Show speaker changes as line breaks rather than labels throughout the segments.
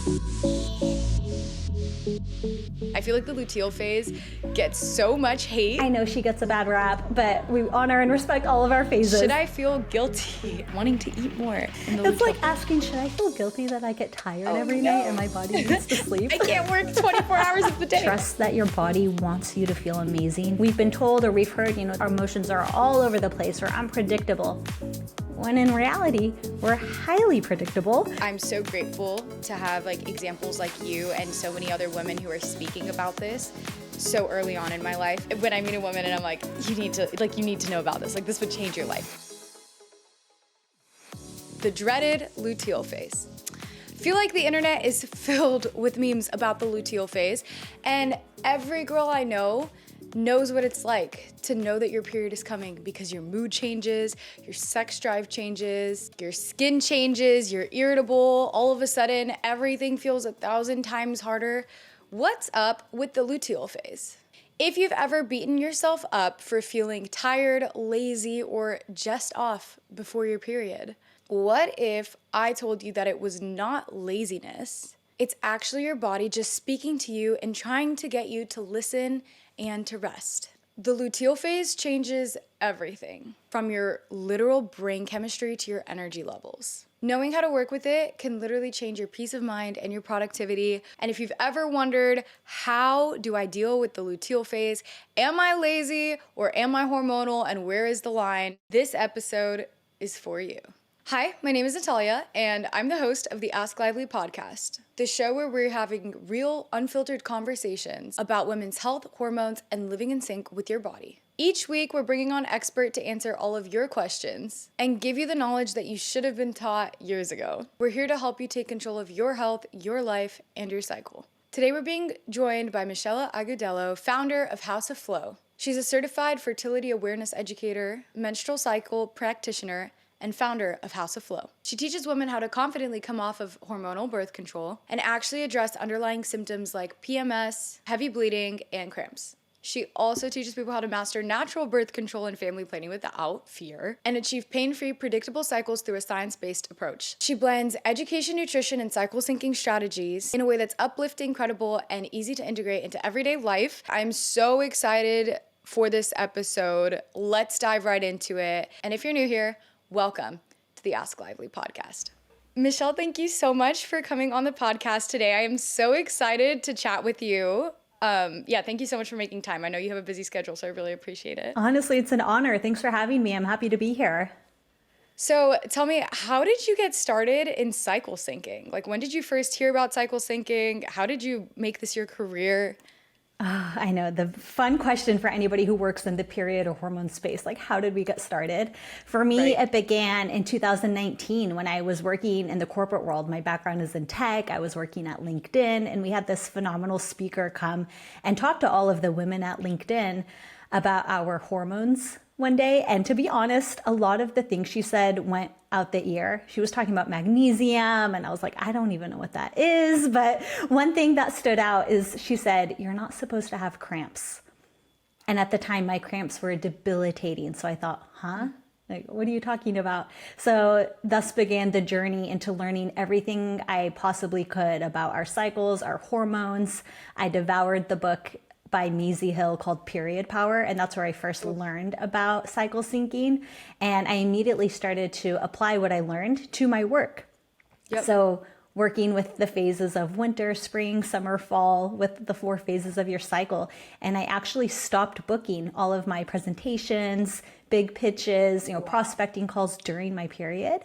I feel like the luteal phase gets so much hate.
I know she gets a bad rap, but we honor and respect all of our phases.
Should I feel guilty wanting to eat more in the
It's
luteal
like
phase?
asking, should I feel guilty that I get tired every night and my body needs to sleep?
I can't work 24 hours of the day.
Trust that your body wants you to feel amazing. We've been told or we've heard, our emotions are all over the place or unpredictable. When in reality, we're highly predictable.
I'm so grateful to have examples like you and so many other women who are speaking about this so early on in my life. When I meet a woman and I'm like, you need to know about this. This would change your life. The dreaded luteal phase. I feel like the internet is filled with memes about the luteal phase, and every girl I know knows what it's like to know that your period is coming because your mood changes, your sex drive changes, your skin changes, you're irritable. All of a sudden, everything feels 1,000 times harder. What's up with the luteal phase? If you've ever beaten yourself up for feeling tired, lazy, or just off before your period, what if I told you that it was not laziness? It's actually your body just speaking to you and trying to get you to listen and to rest. The luteal phase changes everything, from your literal brain chemistry to your energy levels. Knowing how to work with it can literally change your peace of mind and your productivity. And if you've ever wondered, how do I deal with the luteal phase? Am I lazy or am I hormonal, and where is the line? This episode is for you. Hi, my name is Natalia, and I'm the host of the Ask Lively podcast, the show where we're having real, unfiltered conversations about women's health, hormones, and living in sync with your body. Each week, we're bringing on experts to answer all of your questions and give you the knowledge that you should have been taught years ago. We're here to help you take control of your health, your life, and your cycle. Today, we're being joined by Michelle Agudelo, founder of House of Flow. She's a certified fertility awareness educator, menstrual cycle practitioner, and founder of House of Flow. She teaches women how to confidently come off of hormonal birth control and actually address underlying symptoms like PMS, heavy bleeding, and cramps. She also teaches people how to master natural birth control and family planning without fear and achieve pain-free, predictable cycles through a science-based approach. She blends education, nutrition, and cycle syncing strategies in a way that's uplifting, credible, and easy to integrate into everyday life. I'm so excited for this episode. Let's dive right into it. And if you're new here, welcome to the Ask Lively podcast. Michelle, thank you so much for coming on the podcast today. I am so excited to chat with you. Thank you so much for making time. I know you have a busy schedule, so I really appreciate it.
Honestly, it's an honor. Thanks for having me. I'm happy to be here.
So tell me, how did you get started in cycle syncing? When did you first hear about cycle syncing? How did you make this your career?
I know, the fun question for anybody who works in the period or hormone space, how did we get started? For me, It began in 2019 when I was working in the corporate world. My background is in tech. I was working at LinkedIn, and we had this phenomenal speaker come and talk to all of the women at LinkedIn about our hormones one day. And to be honest, a lot of the things she said went out the ear. She was talking about magnesium, and I was like, I don't even know what that is. But one thing that stood out is she said, you're not supposed to have cramps. And at the time, my cramps were debilitating. So I thought, what are you talking about? So thus began the journey into learning everything I possibly could about our cycles, our hormones. I devoured the book by Maisie Hill called Period Power. And that's where I first learned about cycle syncing. And I immediately started to apply what I learned to my work. Yep. So working with the phases of winter, spring, summer, fall, with the 4 phases of your cycle. And I actually stopped booking all of my presentations, big pitches, prospecting calls during my period.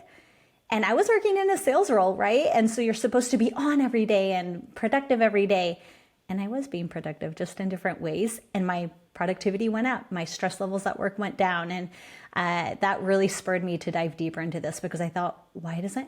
And I was working in a sales role, right? And so you're supposed to be on every day and productive every day. And I was being productive, just in different ways. And my productivity went up. My stress levels at work went down. And that really spurred me to dive deeper into this, because I thought, why doesn't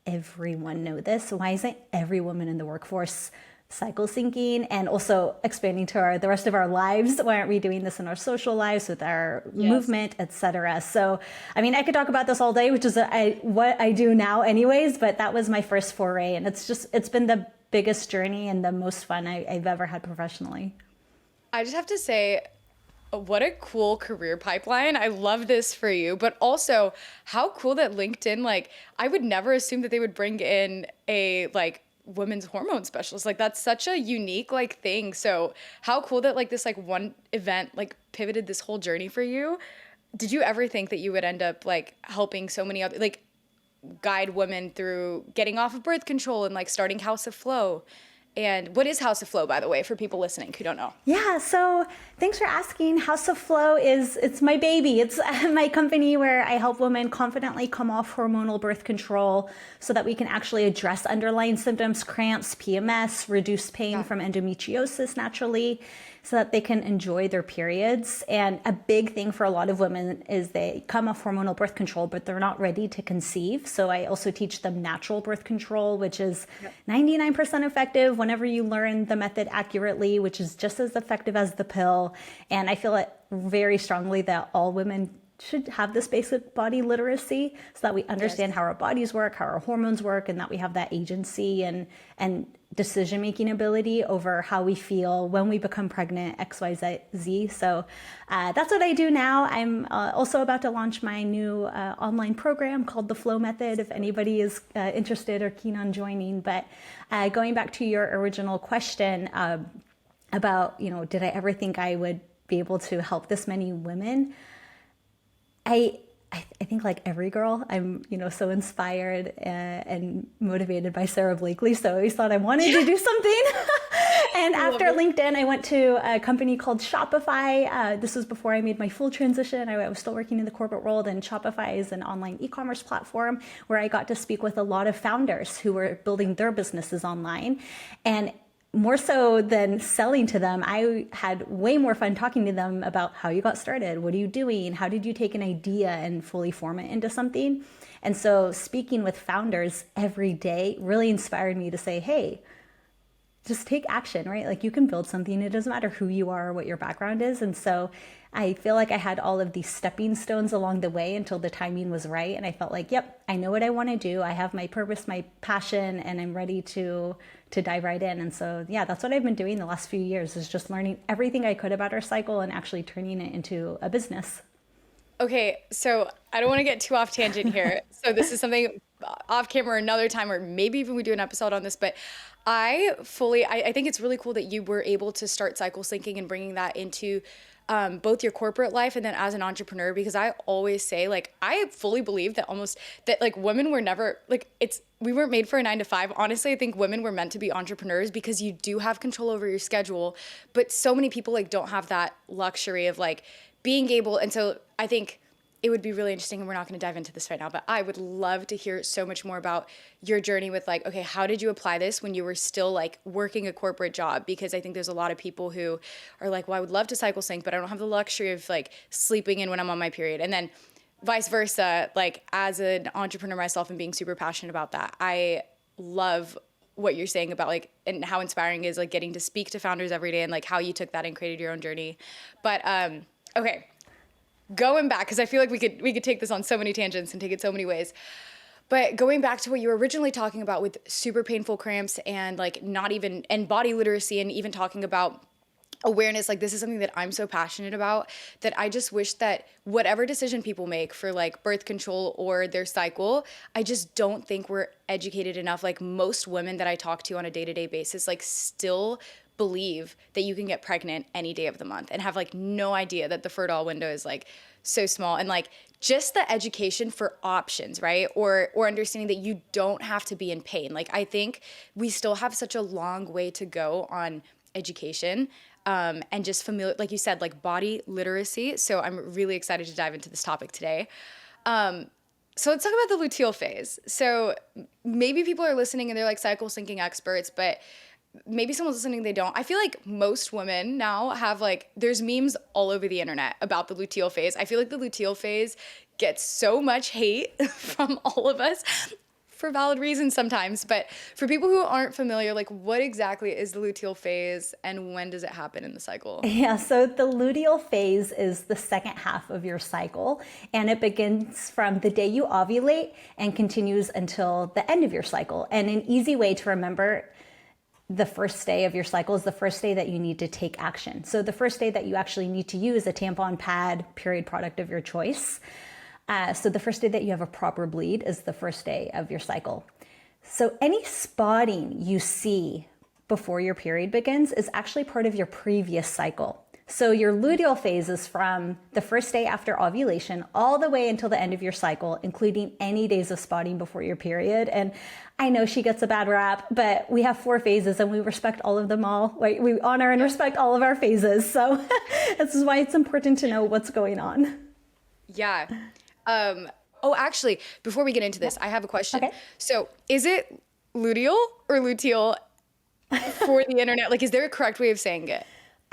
everyone know this? Why isn't every woman in the workforce cycle syncing and also expanding to the rest of our lives? Why aren't we doing this in our social lives with our movement, etc.? So, I could talk about this all day, which is what I do now anyways, but that was my first foray. And it's been the biggest journey and the most fun I've ever had professionally.
I just have to say, what a cool career pipeline. I love this for you, but also how cool that LinkedIn, I would never assume that they would bring in a women's hormone specialist. Like that's such a unique like thing. So how cool that like this like one event like pivoted this whole journey for you. Did you ever think that you would end up like helping so many other like guide women through getting off of birth control and like starting House of Flow? And what is House of Flow, by the way, for people listening who don't know?
Yeah, so thanks for asking. House of Flow it's my baby. It's my company where I help women confidently come off hormonal birth control so that we can actually address underlying symptoms, cramps, PMS, reduce pain from endometriosis naturally, so that they can enjoy their periods. And a big thing for a lot of women is they come off hormonal birth control, but they're not ready to conceive. So I also teach them natural birth control, which is 99% effective whenever you learn the method accurately, which is just as effective as the pill. And I feel it very strongly that all women should have this basic body literacy so that we understand how our bodies work, how our hormones work, and that we have that agency and decision-making ability over how we feel when we become pregnant, XYZ. So that's what I do now. I'm also about to launch my new online program called The Flow Method, if anybody is interested or keen on joining. But going back to your original question about, did I ever think I would be able to help this many women? I think like every girl, I'm, so inspired and motivated by Sarah Blakely. So I always thought I wanted to do something. And after LinkedIn, I went to a company called Shopify. This was before I made my full transition. I was still working in the corporate world, and Shopify is an online e-commerce platform where I got to speak with a lot of founders who were building their businesses online. And more so than selling to them, I had way more fun talking to them about how you got started. What are you doing? How did you take an idea and fully form it into something? And so speaking with founders every day really inspired me to say, hey, just take action, right? Like you can build something. It doesn't matter who you are or what your background is. And so I feel like I had all of these stepping stones along the way until the timing was right. And I felt like, yep, I know what I want to do. I have my purpose, my passion, and I'm ready to dive right in. And so, yeah, that's what I've been doing the last few years, is just learning everything I could about our cycle and actually turning it into a business.
Okay, so I don't want to get too off tangent here. So this is something off camera another time, or maybe even we do an episode on this, but I think it's really cool that you were able to start cycle syncing and bringing that into both your corporate life and then as an entrepreneur, because I always say, like, I fully believe that like women were never like, we weren't made for a 9-to-5. Honestly, I think women were meant to be entrepreneurs because you do have control over your schedule, but so many people like don't have that luxury of like being able. And so I think it would be really interesting, and we're not going to dive into this right now, but I would love to hear so much more about your journey with like, okay, how did you apply this when you were still like working a corporate job? Because I think there's a lot of people who are like, well, I would love to cycle sync, but I don't have the luxury of like sleeping in when I'm on my period. And then vice versa, like as an entrepreneur myself and being super passionate about that, I love what you're saying about like, and how inspiring it is like getting to speak to founders every day and like how you took that and created your own journey. But okay. Going back, because I feel like we could take this on so many tangents and take it so many ways. But going back to what you were originally talking about with super painful cramps and like and body literacy, and even talking about awareness, like this is something that I'm so passionate about, that I just wish that whatever decision people make for like birth control or their cycle, I just don't think we're educated enough. Like most women that I talk to on a day-to-day basis, like still believe that you can get pregnant any day of the month and have like no idea that the fertile window is like so small. And like just the education for options, right? Or understanding that you don't have to be in pain. Like I think we still have such a long way to go on education and just familiar, like you said, like body literacy. So I'm really excited to dive into this topic today. So let's talk about the luteal phase. So maybe people are listening and they're like cycle syncing experts, but maybe someone's listening, they don't. I feel like most women now have like, there's memes all over the internet about the luteal phase. I feel like the luteal phase gets so much hate from all of us for valid reasons sometimes. But for people who aren't familiar, like what exactly is the luteal phase and when does it happen in the cycle?
Yeah, so the luteal phase is the second half of your cycle, and it begins from the day you ovulate and continues until the end of your cycle. And an easy way to remember the first day of your cycle is the first day that you need to take action. So the first day that you actually need to use a tampon, pad, period product of your choice. So the first day that you have a proper bleed is the first day of your cycle. So any spotting you see before your period begins is actually part of your previous cycle. So your luteal phase is from the first day after ovulation all the way until the end of your cycle, including any days of spotting before your period. And I know she gets a bad rap, but we have 4 phases and we respect all of them all. We honor and respect all of our phases. So this is why it's important to know what's going on.
Yeah. Oh, actually, before we get into this, I have a question.
Okay.
So is it luteal or luteal for the internet? Like, is there a correct way of saying it?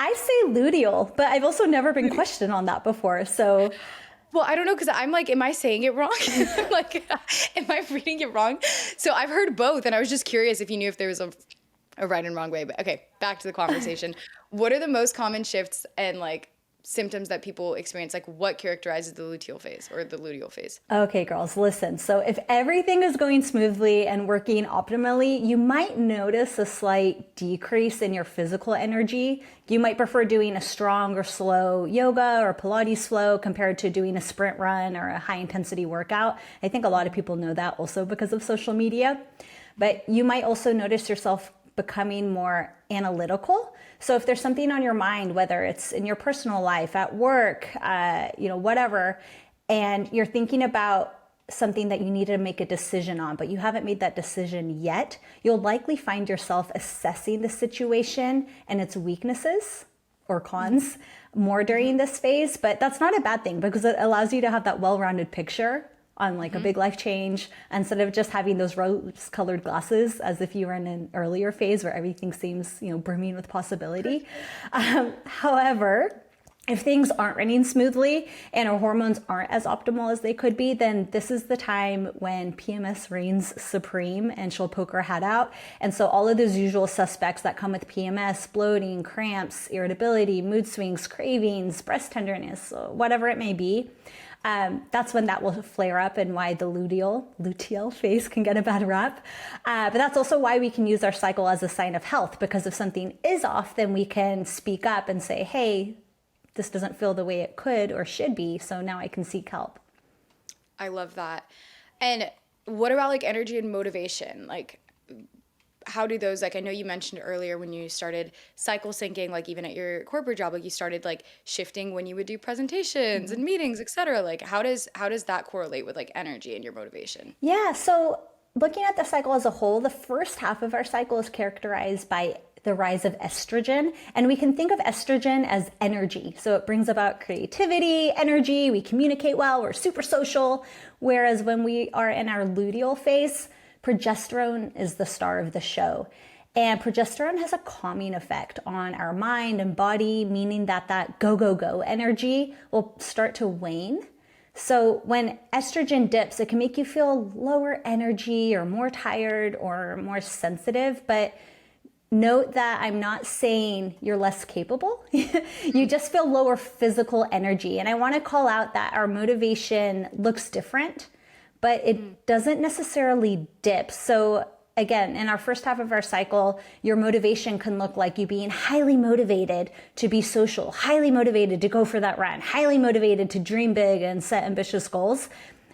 I say luteal, but I've also never been questioned on that before. So,
well, I don't know, because I'm like, am I saying it wrong? Like, am I reading it wrong? So I've heard both, and I was just curious if you knew if there was a right and wrong way. But okay, back to the conversation. What are the most common shifts and like symptoms that people experience? Like, what characterizes the luteal phase or the luteal phase?
Okay, girls, listen. So if everything is going smoothly and working optimally, you might notice a slight decrease in your physical energy. You might prefer doing a strong or slow yoga or Pilates flow compared to doing a sprint run or a high intensity workout. I think a lot of people know that also because of social media. But you might also notice yourself becoming more analytical. So if there's something on your mind, whether it's in your personal life, at work, whatever, and you're thinking about something that you need to make a decision on, but you haven't made that decision yet, you'll likely find yourself assessing the situation and its weaknesses or cons more during this phase. But that's not a bad thing because it allows you to have that well-rounded picture on like a big life change, instead of just having those rose-colored glasses as if you were in an earlier phase where everything seems, brimming with possibility. However, if things aren't running smoothly and our hormones aren't as optimal as they could be, then this is the time when PMS reigns supreme and she'll poke her head out. And so all of those usual suspects that come with PMS, bloating, cramps, irritability, mood swings, cravings, breast tenderness, whatever it may be, that's when that will flare up and why the luteal phase can get a bad rap. But that's also why we can use our cycle as a sign of health, because if something is off, then we can speak up and say, hey, this doesn't feel the way it could or should be, so now I can seek help.
I love that. And what about like energy and motivation? Like, how do those, like, I know you mentioned earlier when you started cycle syncing, like even at your corporate job, like you started like shifting when you would do presentations and meetings, et cetera. Like how does that correlate with like energy and your motivation?
Yeah. So looking at the cycle as a whole, the first half of our cycle is characterized by the rise of estrogen. And we can think of estrogen as energy. So it brings about creativity, energy, we communicate well, we're super social. Whereas when we are in our luteal phase, progesterone is the star of the show. And progesterone has a calming effect on our mind and body, meaning that go, go, go energy will start to wane. So when estrogen dips, it can make you feel lower energy or more tired or more sensitive. But note that I'm not saying you're less capable. You just feel lower physical energy. And I want to call out that our motivation looks different, but it doesn't necessarily dip. So again, in our first half of our cycle, your motivation can look like you being highly motivated to be social, highly motivated to go for that run, highly motivated to dream big and set ambitious goals.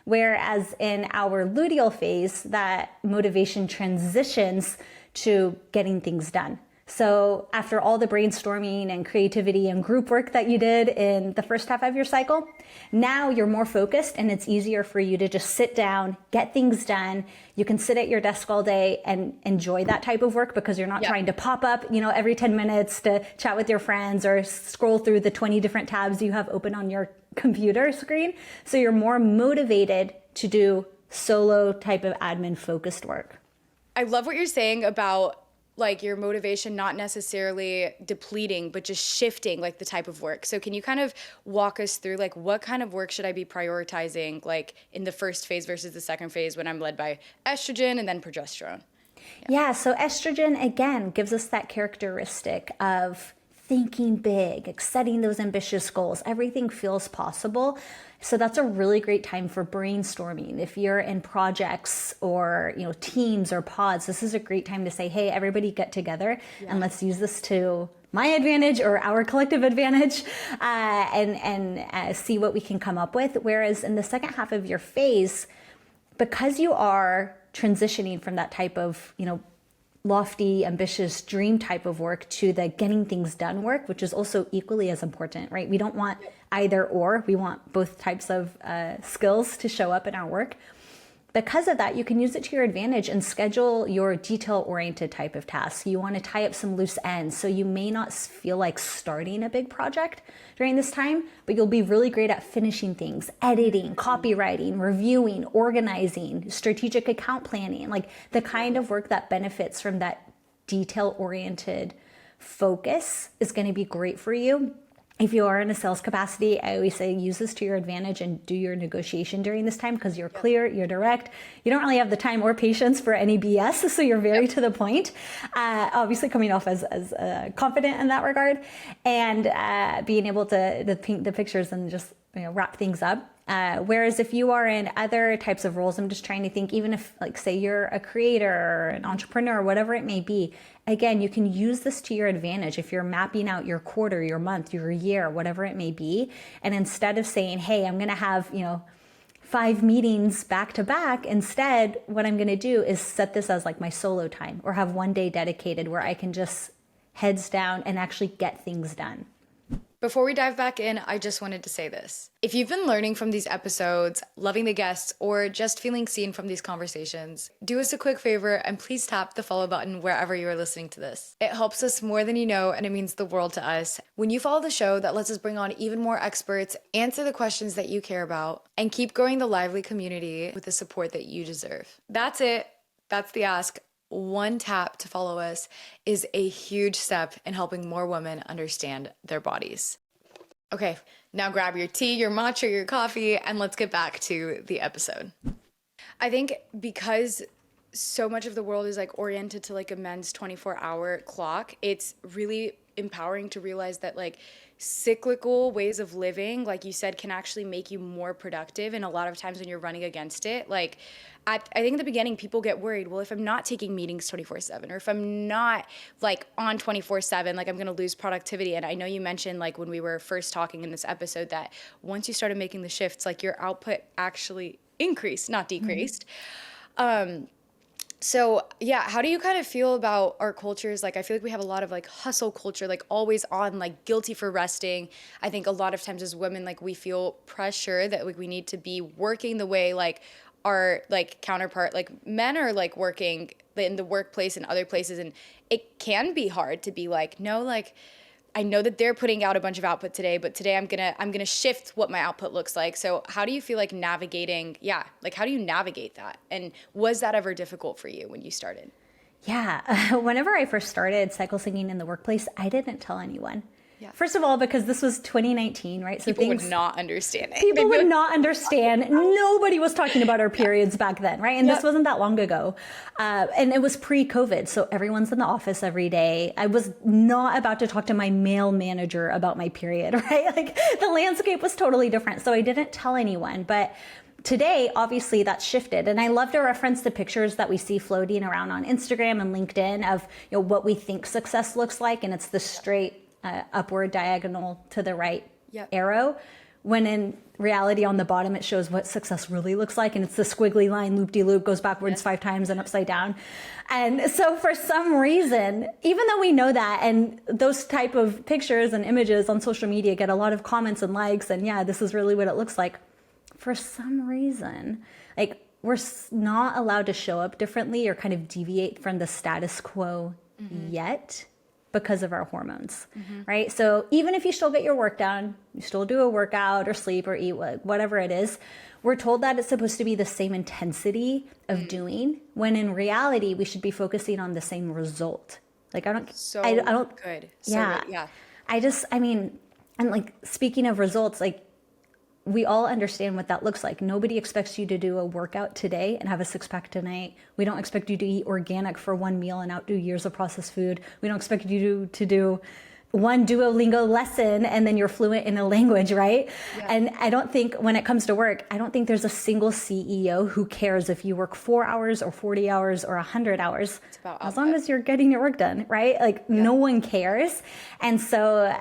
Whereas in our luteal phase, that motivation transitions to getting things done. So after all the brainstorming and creativity and group work that you did in the first half of your cycle, now you're more focused and it's easier for you to just sit down, get things done. You can sit at your desk all day and enjoy that type of work because you're not trying to pop up, every 10 minutes to chat with your friends or scroll through the 20 different tabs you have open on your computer screen. So you're more motivated to do solo type of admin focused work.
I love what you're saying about like your motivation not necessarily depleting, but just shifting like the type of work. So can you kind of walk us through like what kind of work should I be prioritizing like in the first phase versus the second phase when I'm led by estrogen and then progesterone?
Yeah, so estrogen again gives us that characteristic of thinking big, setting those ambitious goals. Everything feels possible. So that's a really great time for brainstorming. If you're in projects or teams or pods, this is a great time to say, hey, everybody get together and let's use this to my advantage or our collective advantage and see what we can come up with. Whereas in the second half of your phase, because you are transitioning from that type of, lofty, ambitious dream type of work to the getting things done work, which is also equally as important, right? We don't want either or. We want both types of skills to show up in our work. Because of that, you can use it to your advantage and schedule your detail-oriented type of tasks. You want to tie up some loose ends, so you may not feel like starting a big project during this time, but you'll be really great at finishing things, editing, copywriting, reviewing, organizing, strategic account planning, like the kind of work that benefits from that detail-oriented focus is going to be great for you. If you are in a sales capacity, I always say use this to your advantage and do your negotiation during this time because you're clear, you're direct. You don't really have the time or patience for any BS, so you're very to the point. Obviously coming off as confident in that regard, and being able to paint the pictures and just wrap things up. Whereas if you are in other types of roles, I'm just trying to think, even if like say you're a creator or an entrepreneur, whatever it may be, again, you can use this to your advantage if you're mapping out your quarter, your month, your year, whatever it may be. And instead of saying, hey, I'm going to have, 5 meetings back to back, instead, what I'm going to do is set this as like my solo time or have one day dedicated where I can just heads down and actually get things done.
Before we dive back in, I just wanted to say this. If you've been learning from these episodes, loving the guests, or just feeling seen from these conversations, do us a quick favor and please tap the follow button wherever you are listening to this. It helps us more than you know, and it means the world to us. When you follow the show, that lets us bring on even more experts, answer the questions that you care about, and keep growing the lively community with the support that you deserve. That's it. That's the ask. One tap to follow us is a huge step in helping more women understand their bodies. Okay, now grab your tea, your matcha, your coffee, and let's get back to the episode. I think because so much of the world is like oriented to like a men's 24-hour clock, it's really empowering to realize that like cyclical ways of living, like you said, can actually make you more productive. And a lot of times when you're running against it, like I think in the beginning, people get worried, well, if I'm not taking meetings 24/7, or if I'm not like on 24/7, like I'm going to lose productivity. And I know you mentioned like when we were first talking in this episode that once you started making the shifts, like your output actually increased, not decreased. So yeah, how do you kind of feel about our cultures? Like, I feel like we have a lot of like hustle culture, like always on, like guilty for resting. I think a lot of times as women, like we feel pressure that like we need to be working the way like our like counterpart, like men are like working in the workplace and other places. And it can be hard to be like, no, like I know that they're putting out a bunch of output today, but today I'm gonna shift what my output looks like. So how do you feel like navigating? Yeah, like how do you navigate that? And was that ever difficult for you when you started?
Yeah, whenever I first started cycle syncing in the workplace, I didn't tell anyone.
Yeah.
First of all, because this was 2019, right? So
people would not understand it.
People would not understand. Nobody was talking about our periods back then, right? And this wasn't that long ago. And it was pre-COVID. So everyone's in the office every day. I was not about to talk to my male manager about my period, right? Like the landscape was totally different. So I didn't tell anyone. But today, obviously, that's shifted. And I love to reference the pictures that we see floating around on Instagram and LinkedIn of what we think success looks like. And it's the straight upward diagonal to the right arrow, when in reality on the bottom it shows what success really looks like, and it's the squiggly line, loop-de-loop, goes backwards 5 times and upside down. And so for some reason, even though we know that, and those type of pictures and images on social media get a lot of comments and likes, and yeah, this is really what it looks like, for some reason, like we're not allowed to show up differently or kind of deviate from the status quo yet, because of our hormones, right? So even if you still get your work done, you still do a workout or sleep or eat, whatever it is, we're told that it's supposed to be the same intensity of doing, when in reality, we should be focusing on the same result. Like I don't good. So yeah.
Good. Yeah.
I mean, and like speaking of results, like we all understand what that looks like. Nobody expects you to do a workout today and have a 6-pack tonight. We don't expect you to eat organic for one meal and outdo years of processed food. We don't expect you to do one Duolingo lesson and then you're fluent in a language, right? Yeah. And I don't think when it comes to work, I don't think there's a single CEO who cares if you work 4 hours or 40 hours or 100 hours, as long as you're getting your work done, right? Like no one cares. And so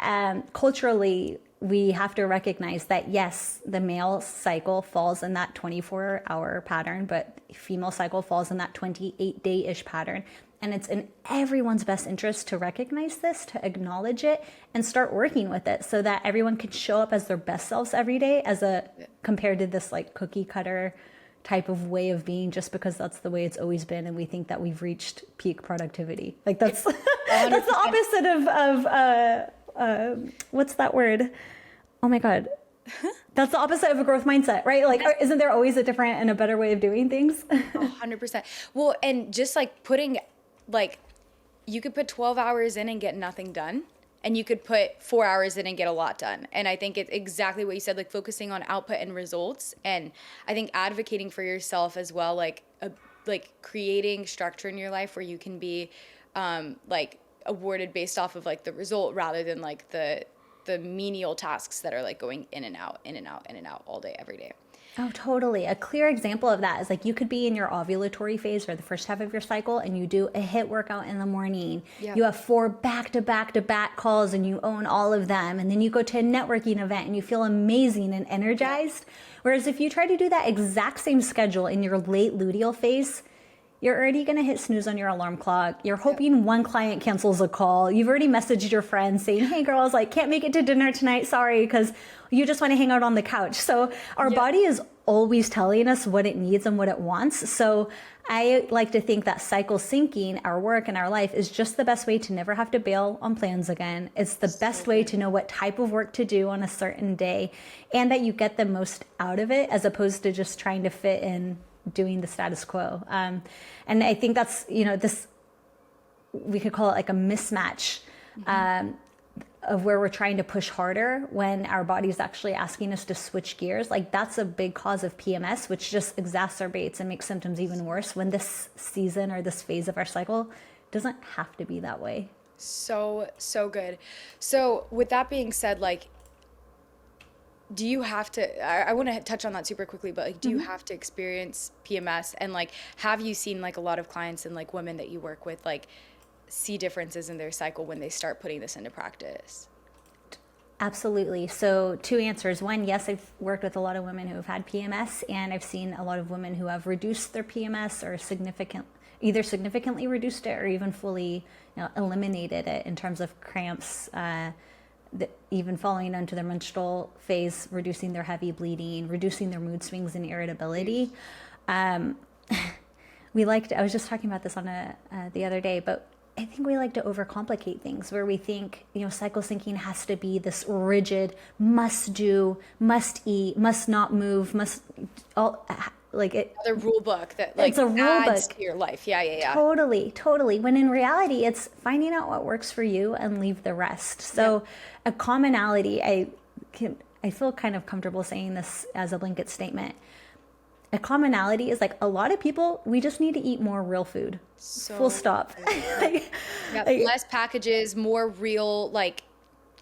culturally, we have to recognize that, yes, the male cycle falls in that 24-hour pattern, but female cycle falls in that 28-day-ish pattern. And it's in everyone's best interest to recognize this, to acknowledge it, and start working with it so that everyone can show up as their best selves every day, compared to this like cookie cutter type of way of being, just because that's the way it's always been, and we think that we've reached peak productivity. Like that's that's the opposite of what's that word? Oh my God. That's the opposite of a growth mindset, right? Like, isn't there always a different and a better way of doing things?
100%. Well, and just like putting, like, you could put 12 hours in and get nothing done, and you could put 4 hours in and get a lot done. And I think it's exactly what you said, like focusing on output and results. And I think advocating for yourself as well, like creating structure in your life where you can be like awarded based off of like the result rather than like the menial tasks that are like going in and out, in and out, in and out all day, every day.
Oh, totally. A clear example of that is like you could be in your ovulatory phase or the first half of your cycle, and you do a HIIT workout in the morning. Yeah. You have 4 back-to-back calls and you own all of them. And then you go to a networking event and you feel amazing and energized. Whereas if you try to do that exact same schedule in your late luteal phase, you're already going to hit snooze on your alarm clock. You're hoping one client cancels a call. You've already messaged your friends saying, hey girls, like can't make it to dinner tonight. Sorry. Because you just want to hang out on the couch. So our body is always telling us what it needs and what it wants. So I like to think that cycle syncing our work and our life is just the best way to never have to bail on plans again. It's the best way to know what type of work to do on a certain day, and that you get the most out of it as opposed to just trying to fit in doing the status quo. And I think that's, this, we could call it like a mismatch of where we're trying to push harder when our body's actually asking us to switch gears. Like that's a big cause of PMS, which just exacerbates and makes symptoms even worse when this season or this phase of our cycle doesn't have to be that way.
So good. So with that being said, like, do you have to, I want to touch on that super quickly, but like, do you have to experience PMS? And like, have you seen like a lot of clients and like women that you work with, like see differences in their cycle when they start putting this into practice?
Absolutely. So 2 answers. One, yes, I've worked with a lot of women who have had PMS, and I've seen a lot of women who have reduced their PMS or either significantly reduced it or even fully eliminated it in terms of cramps, even falling into their menstrual phase, reducing their heavy bleeding, reducing their mood swings and irritability. I was just talking about this on the other day, but I think we like to overcomplicate things where we think, cycle syncing has to be this rigid, must do, must eat, must not move, the
rule book that like
it's a rule
adds
book
to your life. Yeah.
Totally. When in reality, it's finding out what works for you and leave the rest. So a commonality, I feel kind of comfortable saying this as a blanket statement. A commonality is like a lot of people, we just need to eat more real food. Full stop.
Less packages, more real, like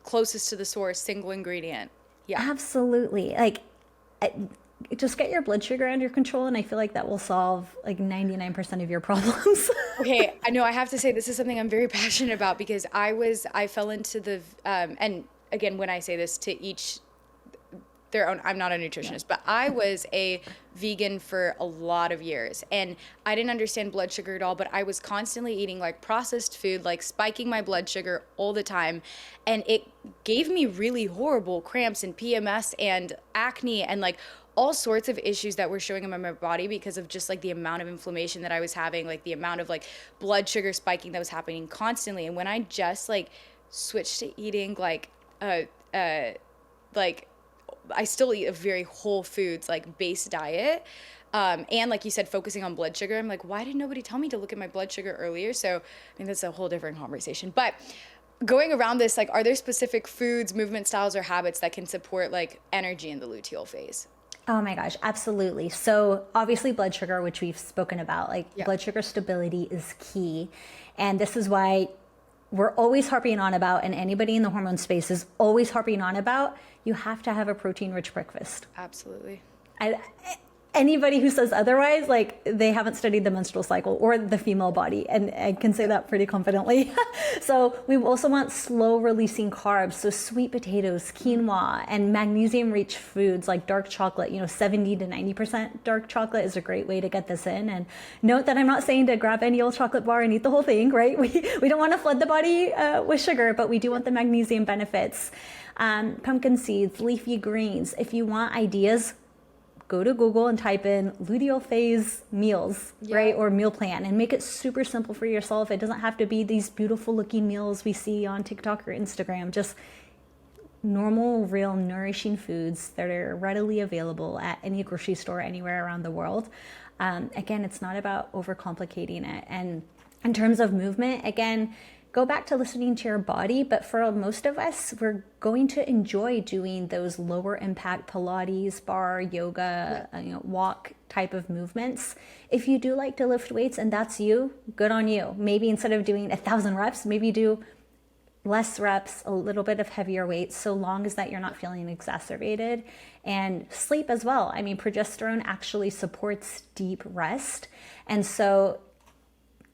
closest to the source, single ingredient. Yeah.
Absolutely. Like just get your blood sugar under control, and I feel like that will solve like 99% of your problems.
Okay, I know I have to say this is something I'm very passionate about because I fell into the and again, when I say this, to each their own, I'm not a nutritionist, but I was a vegan for a lot of years, and I didn't understand blood sugar at all, but I was constantly eating like processed food, like spiking my blood sugar all the time, and it gave me really horrible cramps and PMS and acne and like all sorts of issues that were showing up in my body because of just like the amount of inflammation that I was having, like the amount of like blood sugar spiking that was happening constantly. And when I just like switched to eating like I still eat a very whole foods like based diet, and like you said, focusing on blood sugar, I'm like, why did nobody tell me to look at my blood sugar earlier? So I mean, that's a whole different conversation. But going around this, like, are there specific foods, movement styles, or habits that can support like energy in the luteal phase?
Oh my gosh, absolutely. So obviously blood sugar, which we've spoken about, blood sugar stability is key. And this is why we're always harping on about, and anybody in the hormone space is always harping on about, you have to have a protein-rich breakfast.
Absolutely.
anybody who says otherwise, like they haven't studied the menstrual cycle or the female body. And I can say that pretty confidently. So we also want slow releasing carbs. So sweet potatoes, quinoa, and magnesium rich foods like dark chocolate, 70 to 90% dark chocolate is a great way to get this in. And note that I'm not saying to grab any old chocolate bar and eat the whole thing, right? We don't want to flood the body with sugar, but we do want the magnesium benefits. Pumpkin seeds, leafy greens. If you want ideas, go to Google and type in luteal phase meals, right? Or meal plan, and make it super simple for yourself. It doesn't have to be these beautiful looking meals we see on TikTok or Instagram. Just normal, real, nourishing foods that are readily available at any grocery store anywhere around the world. Again, it's not about overcomplicating it. And in terms of movement, again, go back to listening to your body, but for most of us, we're going to enjoy doing those lower impact Pilates, bar, yoga, walk type of movements. If you do like to lift weights and that's you, good on you. Maybe instead of doing 1,000 reps, maybe do less reps, a little bit of heavier weights, so long as that you're not feeling exacerbated. And sleep as well. I mean, progesterone actually supports deep rest. And so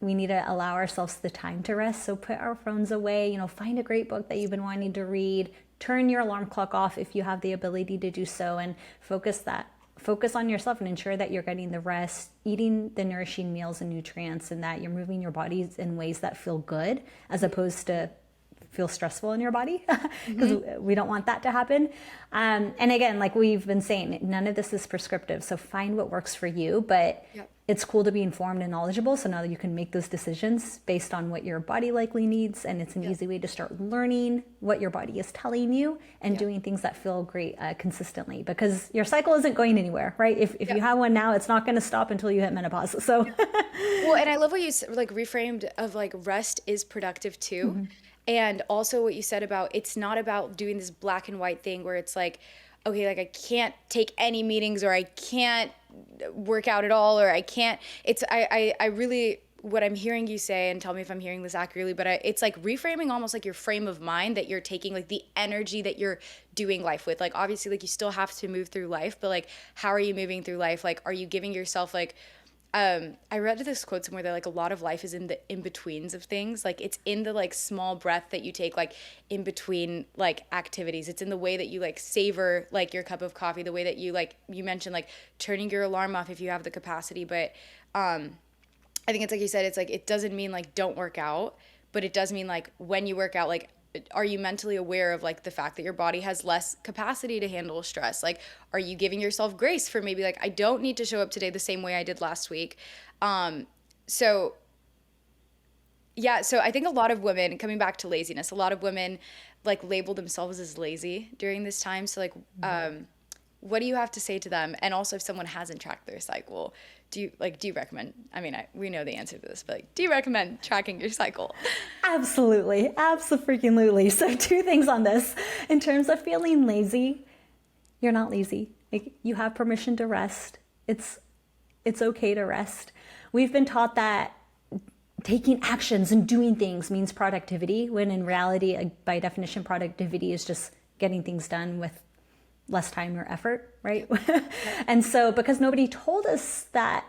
we need to allow ourselves the time to rest. So put our phones away, find a great book that you've been wanting to read, turn your alarm clock off if you have the ability to do so, and focus on yourself and ensure that you're getting the rest, eating the nourishing meals and nutrients, and that you're moving your bodies in ways that feel good as opposed to feel stressful in your body, because we don't want that to happen. And again, like we've been saying, none of this is prescriptive. So find what works for you, but it's cool to be informed and knowledgeable. So now that you can make those decisions based on what your body likely needs. And it's an easy way to start learning what your body is telling you and doing things that feel great consistently, because your cycle isn't going anywhere, right? If you have one now, it's not going to stop until you hit menopause. So,
well, and I love what you like reframed of like rest is productive too. And also what you said about, it's not about doing this black and white thing where it's like, okay, like I can't take any meetings, or I can't work out at all, or I can't, I really, what I'm hearing you say, and tell me if I'm hearing this accurately, but it's like reframing almost like your frame of mind, that you're taking like the energy that you're doing life with. Like obviously like you still have to move through life, but like how are you moving through life? Like, are you giving yourself like, I read this quote somewhere that like a lot of life is in the in-betweens of things. Like it's in the like small breath that you take like in between like activities. It's in the way that you like savor like your cup of coffee, the way that you like, you mentioned like turning your alarm off if you have the capacity. But I think it's like you said, it's like, it doesn't mean like don't work out, but it does mean like when you work out, like are you mentally aware of like the fact that your body has less capacity to handle stress? Like, are you giving yourself grace for maybe like, I don't need to show up today the same way I did last week? So I think a lot of women, coming back to laziness, a lot of women like label themselves as lazy during this time. So like, what do you have to say to them? And also if someone hasn't tracked their cycle, do you recommend, I mean, we know the answer to this, but like, do you recommend tracking your cycle?
Absolutely. Absolutely. So 2 things on this. In terms of feeling lazy, you're not lazy. Like, you have permission to rest. It's okay to rest. We've been taught that taking actions and doing things means productivity, when in reality, by definition, productivity is just getting things done with less time or effort, right? And so because nobody told us that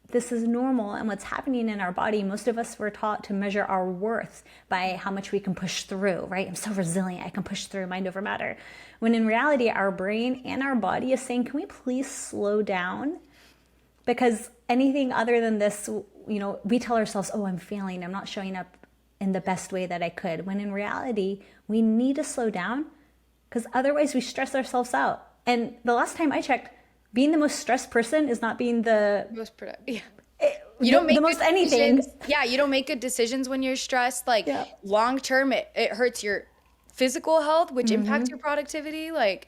this is normal and what's happening in our body, most of us were taught to measure our worth by how much we can push through, right? I'm so resilient, I can push through, mind over matter. When in reality, our brain and our body is saying, can we please slow down? Because anything other than this, we tell ourselves, oh, I'm failing, I'm not showing up in the best way that I could. When in reality, we need to slow down, because otherwise we stress ourselves out. And the last time I checked, being the most stressed person is not being the
most productive. You don't make
the most anything.
Yeah, you don't make good decisions when you're stressed. Like long term, it hurts your physical health, which impacts your productivity. Like,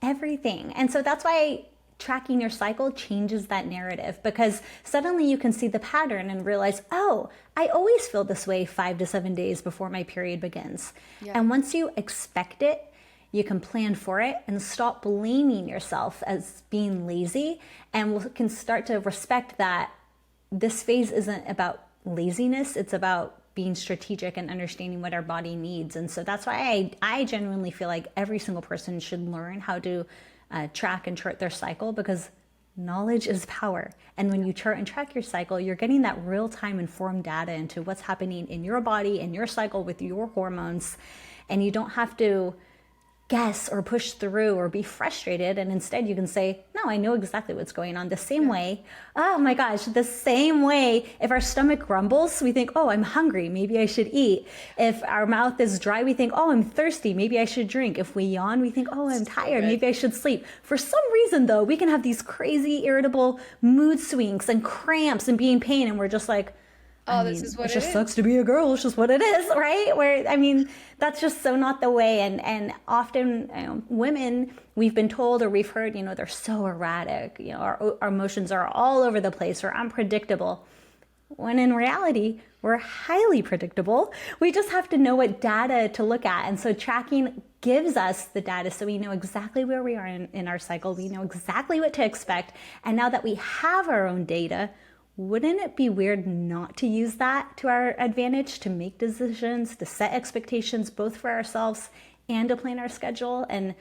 everything. And so that's why tracking your cycle changes that narrative, because suddenly you can see the pattern and realize, oh, I always feel this way 5 to 7 days before my period begins. And once you expect it, you can plan for it and stop blaming yourself as being lazy, and we can start to respect that this phase isn't about laziness, it's about being strategic and understanding what our body needs. And so that's why I genuinely feel like every single person should learn how to track and chart their cycle, because knowledge is power. And when you chart and track your cycle, you're getting that real-time informed data into what's happening in your body, in your cycle with your hormones. And you don't have to guess or push through or be frustrated. And instead you can say, no, I know exactly what's going on. The same way, oh my gosh, the same way, if our stomach grumbles, we think, oh, I'm hungry, maybe I should eat. If our mouth is dry, we think, oh, I'm thirsty, maybe I should drink. If we yawn, we think, oh, I'm tired, maybe I should sleep. For some reason though, we can have these crazy irritable mood swings and cramps and be in pain, and we're just like,
this is what
it just sucks to be a girl. It's just what it is, right? That's just so not the way. And often, women, we've been told or we've heard, they're so erratic. Our emotions are all over the place or unpredictable. When in reality, we're highly predictable. We just have to know what data to look at. And so tracking gives us the data so we know exactly where we are in our cycle. We know exactly what to expect. And now that we have our own data, wouldn't it be weird not to use that to our advantage, to make decisions, to set expectations both for ourselves and to plan our schedule? And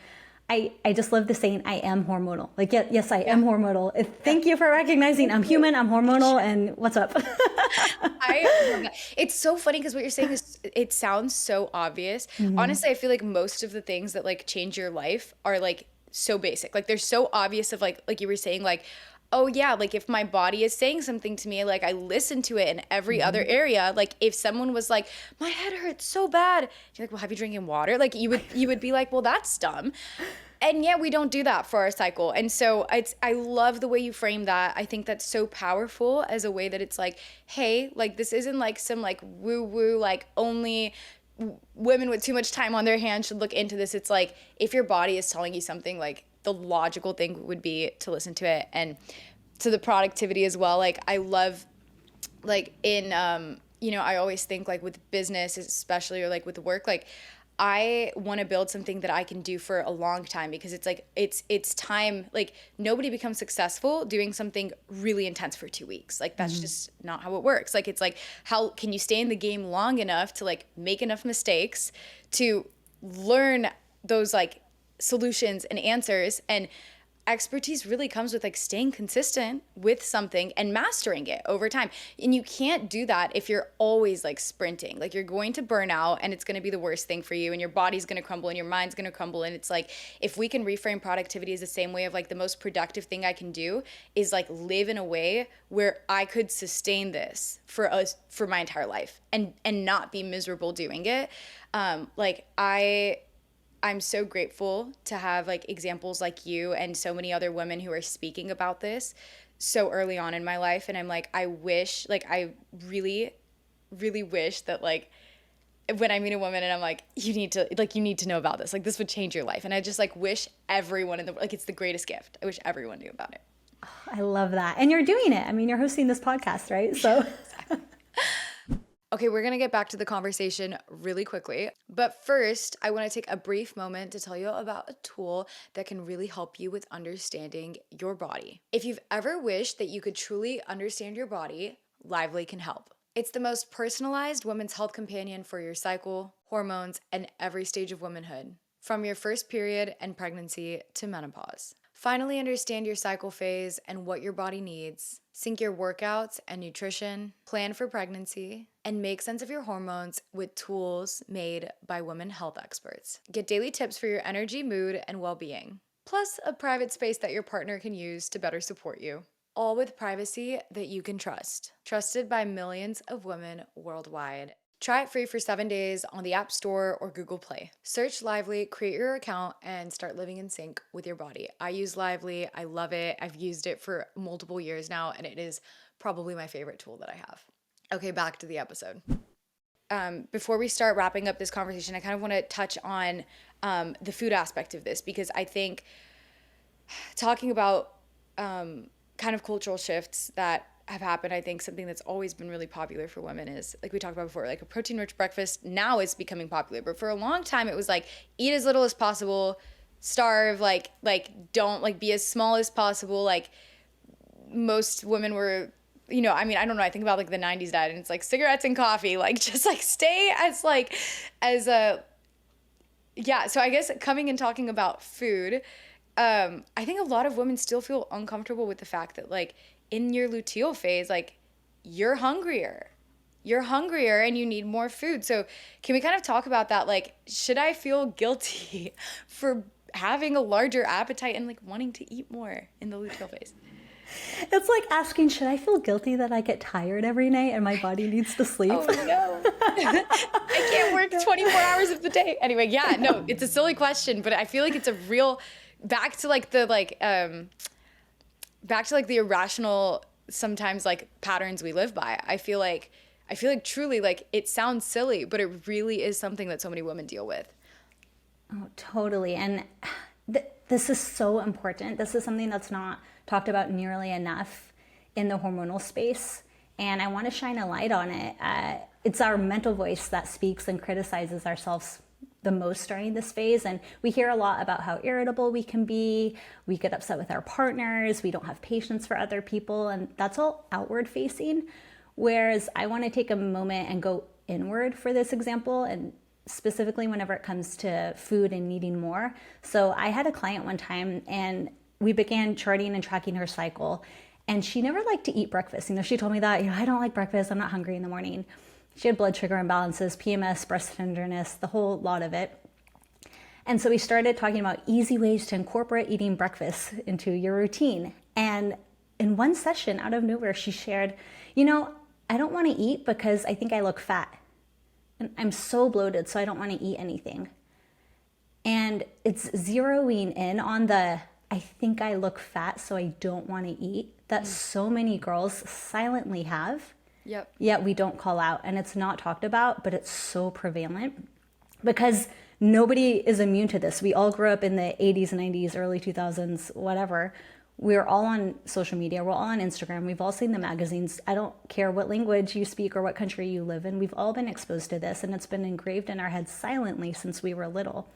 I just love the saying, I am hormonal. Like, yes, I am hormonal. Thank you for recognizing I'm human, I'm hormonal, and what's up?
I love that. It's so funny because what you're saying is, it sounds so obvious. Honestly, I feel like most of the things that like change your life are like so basic. Like they're so obvious of like you were saying, like, oh yeah, like if my body is saying something to me, like I listen to it in every other area. Like if someone was like, my head hurts so bad, you're like, well, have you drinking water? Like you would be like, well, that's dumb. And yet we don't do that for our cycle. And so I love the way you frame that. I think that's so powerful as a way that it's like, hey, like this isn't like some like woo woo, like only women with too much time on their hands should look into this. It's like, if your body is telling you something, like the logical thing would be to listen to it. And to the productivity as well, like I love, like in I always think like with business especially, or like with work, like I want to build something that I can do for a long time, because it's like it's time. Like nobody becomes successful doing something really intense for 2 weeks. Like that's just not how it works. Like it's like, how can you stay in the game long enough to like make enough mistakes to learn those like solutions and answers? And expertise really comes with like staying consistent with something and mastering it over time. And you can't do that if you're always like sprinting. Like you're going to burn out, and it's going to be the worst thing for you, and your body's going to crumble and your mind's going to crumble. And it's like, if we can reframe productivity as the same way of like, the most productive thing I can do is like live in a way where I could sustain this for my entire life and not be miserable doing it. I'm so grateful to have like examples like you and so many other women who are speaking about this so early on in my life. And I'm like, I really, really wish that like when I meet a woman and I'm like, you need to know about this. Like this would change your life. And I just like wish everyone like it's the greatest gift. I wish everyone knew about it.
I love that. And you're doing it. I mean, you're hosting this podcast, right? So
Okay, we're going to get back to the conversation really quickly. But first, I want to take a brief moment to tell you about a tool that can really help you with understanding your body. If you've ever wished that you could truly understand your body, Lively can help. It's the most personalized women's health companion for your cycle, hormones, and every stage of womanhood, from your first period and pregnancy to menopause. Finally understand your cycle phase and what your body needs, sync your workouts and nutrition, plan for pregnancy, and make sense of your hormones with tools made by women health experts. Get daily tips for your energy, mood, and well-being, plus a private space that your partner can use to better support you. All with privacy that you can trust. Trusted by millions of women worldwide. Try it free for 7 days on the App Store or Google Play. Search Lively, create your account, and start living in sync with your body. I use Lively. I love it. I've used it for multiple years now, and it is probably my favorite tool that I have. Okay, back to the episode. Before we start wrapping up this conversation, I kind of want to touch on the food aspect of this, because I think talking about kind of cultural shifts that have happened, I think something that's always been really popular for women is, like we talked about before, like a protein-rich breakfast. Now it's becoming popular, but for a long time it was like, eat as little as possible, starve, like don't, like be as small as possible. Like most women were, I don't know, I think about like the 90s diet, and it's like cigarettes and coffee, like just like stay as a, yeah. So I guess coming and talking about food I think a lot of women still feel uncomfortable with the fact that like in your luteal phase, like you're hungrier. You're hungrier and you need more food. So can we kind of talk about that? Like, should I feel guilty for having a larger appetite and like wanting to eat more in the luteal phase?
It's like asking, should I feel guilty that I get tired every night and my body needs to sleep?
Oh no. I can't work 24 hours of the day. Anyway, yeah, no, it's a silly question, but I feel like it's a real back to like the irrational sometimes like patterns we live by. I feel like truly like it sounds silly, but it really is something that so many women deal with.
Oh, totally. And this is so important. This is something that's not talked about nearly enough in the hormonal space. And I want to shine a light on it. It's our mental voice that speaks and criticizes ourselves the most during this phase. And we hear a lot about how irritable we can be. We get upset with our partners. We don't have patience for other people. And that's all outward facing. Whereas I want to take a moment and go inward for this example, and specifically whenever it comes to food and needing more. So I had a client one time and we began charting and tracking her cycle, and she never liked to eat breakfast. She told me that, I don't like breakfast. I'm not hungry in the morning. She had blood sugar imbalances, PMS, breast tenderness, the whole lot of it. And so we started talking about easy ways to incorporate eating breakfast into your routine. And in one session, out of nowhere, she shared, I don't want to eat because I think I look fat. And I'm so bloated, so I don't want to eat anything. And it's zeroing in on the, I think I look fat, so I don't want to eat, that so many girls silently have.
Yep.
Yet we don't call out, and it's not talked about, but it's so prevalent because nobody is immune to this. We all grew up in the 80s, 90s, early 2000s, whatever. We're all on social media. We're all on Instagram. We've all seen the magazines. I don't care what language you speak or what country you live in. We've all been exposed to this, and it's been engraved in our heads silently since we were little.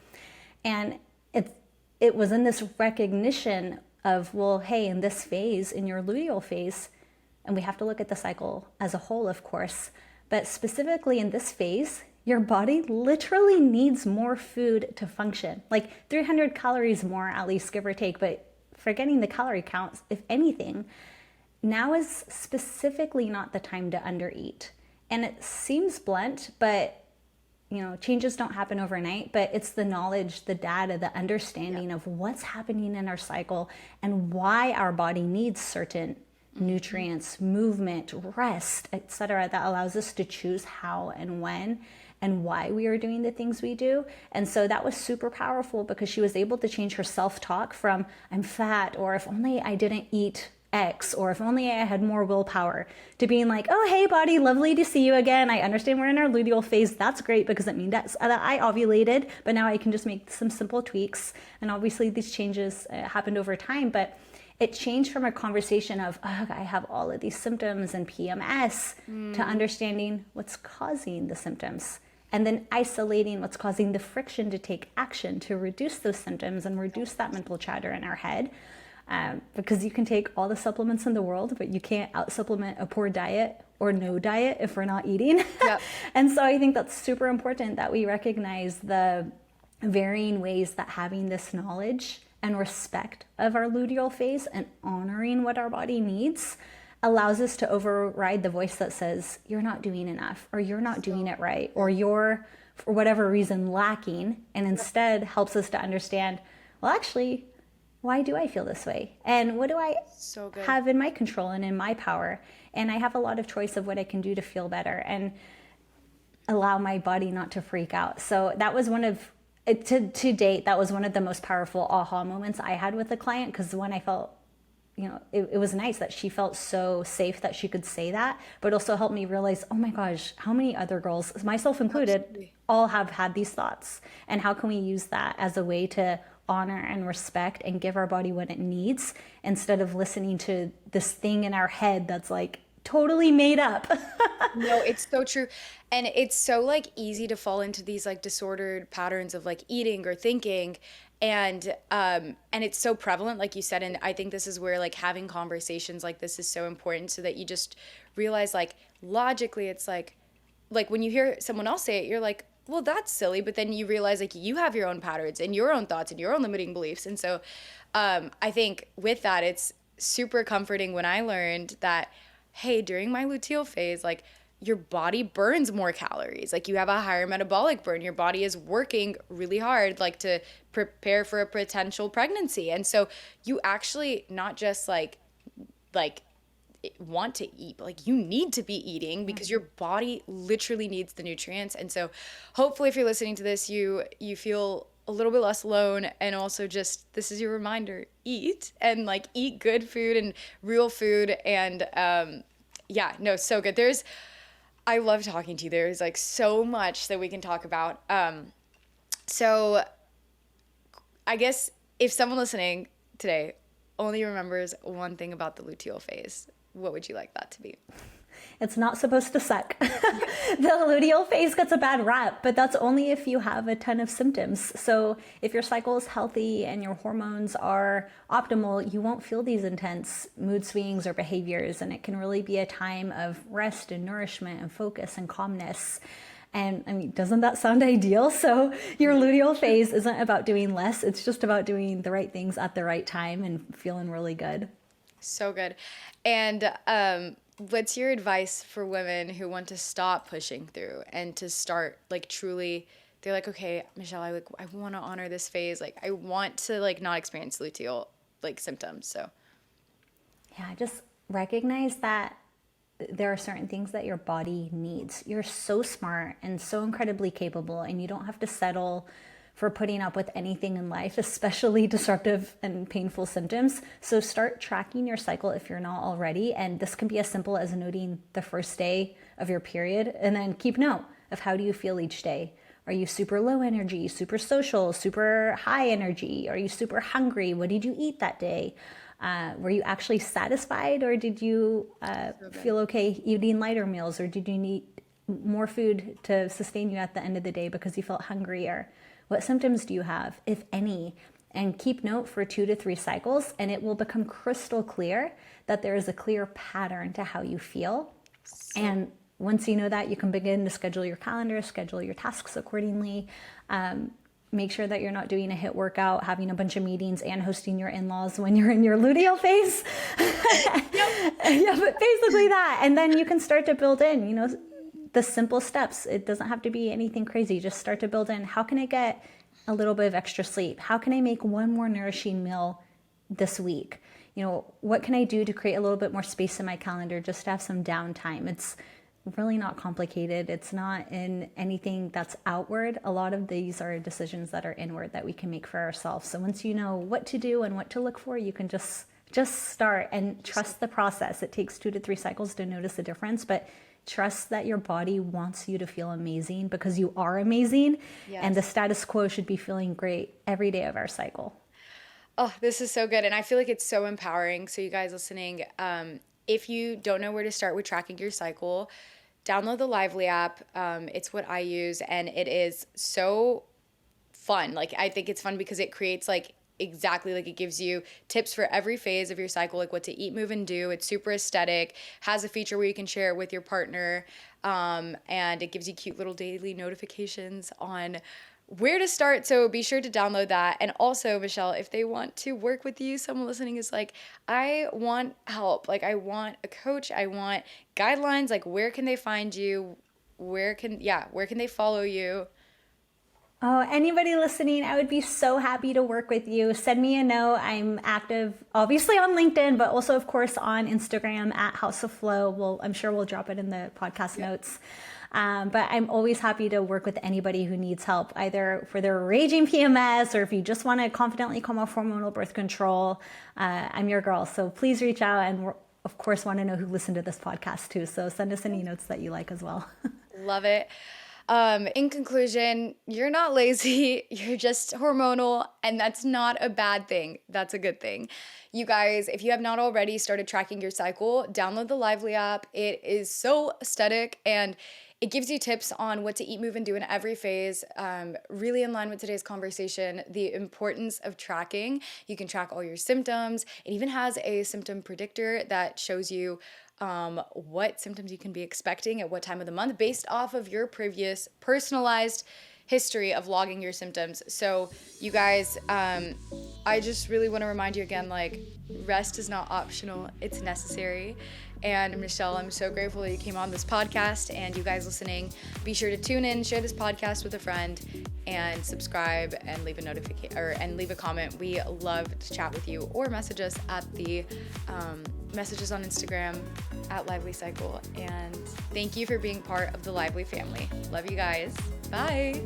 And it was in this recognition of, well, hey, in this phase, in your luteal phase, and we have to look at the cycle as a whole, of course, but specifically in this phase, your body literally needs more food to function, like 300 calories more, at least, give or take, but forgetting the calorie counts, if anything, now is specifically not the time to undereat. And it seems blunt, but changes don't happen overnight, but it's the knowledge, the data, the understanding of what's happening in our cycle and why our body needs certain nutrients, movement, rest, etc., that allows us to choose how and when and why we are doing the things we do. And so that was super powerful because she was able to change her self-talk from I'm fat, or if only I didn't eat X, or if only I had more willpower, to being like, oh, hey body, lovely to see you again. I understand we're in our luteal phase. That's great because it means that I ovulated, but now I can just make some simple tweaks. And obviously these changes happened over time, but it changed from a conversation of, oh, I have all of these symptoms and PMS to understanding what's causing the symptoms, and then isolating what's causing the friction to take action to reduce those symptoms and reduce that mental chatter in our head. Because you can take all the supplements in the world, but you can't out-supplement a poor diet or no diet if we're not eating. Yep. And so I think that's super important that we recognize the varying ways that having this knowledge and respect of our luteal phase and honoring what our body needs allows us to override the voice that says, you're not doing enough, or you're not doing it right, or you're, for whatever reason, lacking, and instead helps us to understand, well, actually, why do I feel this way? And what do I have in my control and in my power? And I have a lot of choice of what I can do to feel better and allow my body not to freak out. So that was one of, to date, that was one of the most powerful aha moments I had with the client, because when I felt, it was nice that she felt so safe that she could say that, but also helped me realize, oh my gosh, how many other girls, myself included, all have had these thoughts, and how can we use that as a way to honor and respect and give our body what it needs, instead of listening to this thing in our head that's like totally made up.
No, it's so true. And it's so like easy to fall into these like disordered patterns of like eating or thinking. And it's so prevalent, like you said. And I think this is where like having conversations like this is so important, so that you just realize like logically it's like when you hear someone else say it, you're like, well, that's silly. But then you realize like you have your own patterns and your own thoughts and your own limiting beliefs. And so I think with that, it's super comforting when I learned that, hey, during my luteal phase, like your body burns more calories. Like you have a higher metabolic burn. Your body is working really hard, like to prepare for a potential pregnancy. And so you actually not just like want to eat, but like you need to be eating because your body literally needs the nutrients. And so hopefully if you're listening to this, you feel a little bit less alone, and also just this is your reminder, eat, and like eat good food and real food. And yeah, no, so good. I love talking to you. There's like so much that we can talk about. So I guess if someone listening today only remembers one thing about the luteal phase, what would you like that to be?
It's not supposed to suck. The luteal phase gets a bad rap, but that's only if you have a ton of symptoms. So if your cycle is healthy and your hormones are optimal, you won't feel these intense mood swings or behaviors. And it can really be a time of rest and nourishment and focus and calmness. And I mean, doesn't that sound ideal? So your luteal phase isn't about doing less. It's just about doing the right things at the right time and feeling really good. So good.
And what's your advice for women who want to stop pushing through and to start like truly, they're like, okay, Michelle, I want to honor this phase. Like I want to like not experience luteal like symptoms. So
yeah, just recognize that there are certain things that your body needs. You're so smart and so incredibly capable, and you don't have to settle for putting up with anything in life, especially disruptive and painful symptoms. So start tracking your cycle if you're not already. And this can be as simple as noting the first day of your period, and then keep note of how do you feel each day. Are you super low energy, super social, super high energy? Are you super hungry? What did you eat that day? Were you actually satisfied, or did you feel okay eating lighter meals, or did you need more food to sustain you at the end of the day because you felt hungry? Or what symptoms do you have, if any? And keep note for 2 to 3 cycles, and it will become crystal clear that there is a clear pattern to how you feel. And once you know that, you can begin to schedule your calendar, schedule your tasks accordingly. Make sure that you're not doing a HIIT workout, having a bunch of meetings, and hosting your in-laws when you're in your luteal phase. Yeah, but basically that. And then you can start to build in, the simple steps. It doesn't have to be anything crazy. Just start to build in. How can I get a little bit of extra sleep? How can I make one more nourishing meal this week? What can I do to create a little bit more space in my calendar just to have some downtime? It's really not complicated. It's not in anything that's outward. A lot of these are decisions that are inward that we can make for ourselves. So once you know what to do and what to look for, you can just start and trust the process. It takes 2 to 3 cycles to notice the difference, but trust that your body wants you to feel amazing because you are amazing. Yes. And the status quo should be feeling great every day of our cycle.
Oh, this is so good. And I feel like it's so empowering. So you guys listening, if you don't know where to start with tracking your cycle, download the Lively app. It's what I use, and it is so fun. Like I think it's fun because it creates like exactly like it gives you tips for every phase of your cycle, like what to eat, move, and do. It's super aesthetic, has a feature where you can share it with your partner, and it gives you cute little daily notifications on where to start. So be sure to download that. And also, Michelle, if they want to work with you, someone listening is like, I want help. Like I want a coach. I want guidelines. Like where can they find you? Where can they follow you?
Oh, anybody listening, I would be so happy to work with you. Send me a note. I'm active, obviously on LinkedIn, but also, of course, on Instagram at Haus of Flow. I'm sure we'll drop it in the podcast notes. But I'm always happy to work with anybody who needs help, either for their raging PMS or if you just want to confidently come off hormonal birth control. I'm your girl. So please reach out, and we're, of course, want to know who listened to this podcast too. So send us any notes that you like as well.
Love it. In conclusion, you're not lazy, you're just hormonal, and that's not a bad thing. That's a good thing. You guys, if you have not already started tracking your cycle, download the Lively app. It is so aesthetic, and it gives you tips on what to eat, move, and do in every phase, really in line with today's conversation, the importance of tracking. You can track all your symptoms. It even has a symptom predictor that shows you what symptoms you can be expecting at what time of the month based off of your previous personalized history of logging your symptoms. So you guys, I just really want to remind you again, like, rest is not optional, it's necessary. And Michelle, I'm so grateful that you came on this podcast, and you guys listening, be sure to tune in, share this podcast with a friend, and subscribe and leave a notification and leave a comment. We love to chat with you, or message us at the messages on Instagram at Lively Cycle. And thank you for being part of the Lively family. Love you guys. Bye.